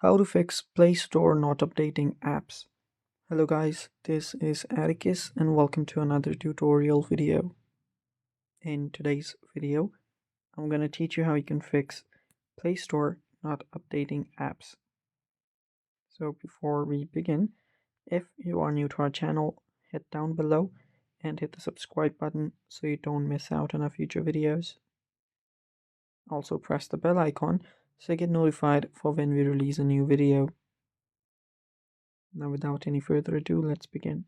How to fix Play Store not updating apps. Hello guys, this is Atticus and welcome to another tutorial video. In today's video, I'm going to teach you how you can fix Play Store not updating apps. So before we begin, if you are new to our channel, hit down below and hit the subscribe button so you don't miss out on our future videos. Also press the bell icon so you get notified for when we release a new video. Now without any further ado, let's begin.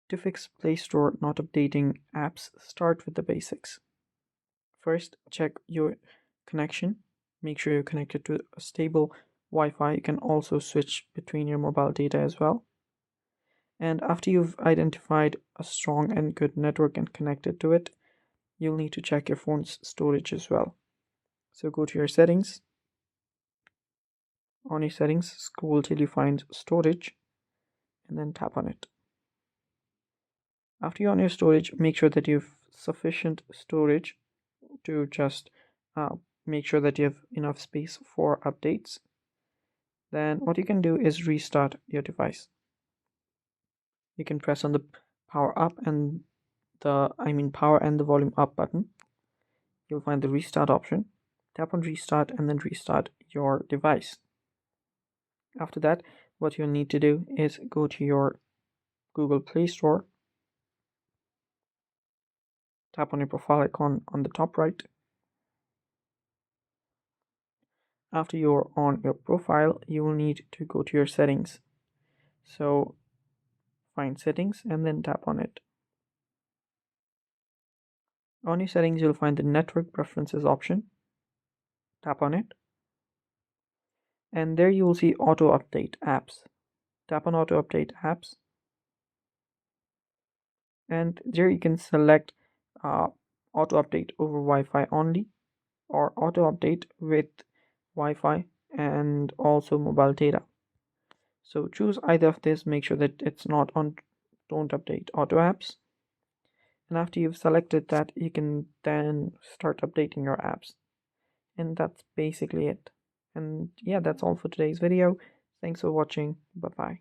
To fix Play Store not updating apps, start with the basics. First, check your connection. Make sure you're connected to a stable Wi-Fi. You can also switch between your mobile data as well. And after you've identified a strong and good network and connected to it, you'll need to check your phone's storage as well. So go to your settings. On your settings, scroll till you find storage and then tap on it. After you're on your storage, make sure that you have sufficient storage to just make sure that you have enough space for updates. Then what you can do is restart your device. You can press on the power and the volume up button. You'll find the restart option. Tap on restart and then restart your device. After that, what you'll need to do is go to your Google Play Store. Tap on your profile icon on the top right. After you're on your profile, you will need to go to your settings. So find settings and then tap on it. On your settings, you'll find the network preferences option. Tap on it. And there you will see auto update apps. Tap on auto update apps. And there you can select auto update over Wi-Fi only or auto update with Wi-Fi and also mobile data. So choose either of this. Make sure that it's not on don't update auto apps. And after you've selected that, you can then start updating your apps. And that's basically it. And yeah, that's all for today's video. Thanks for watching. Bye bye.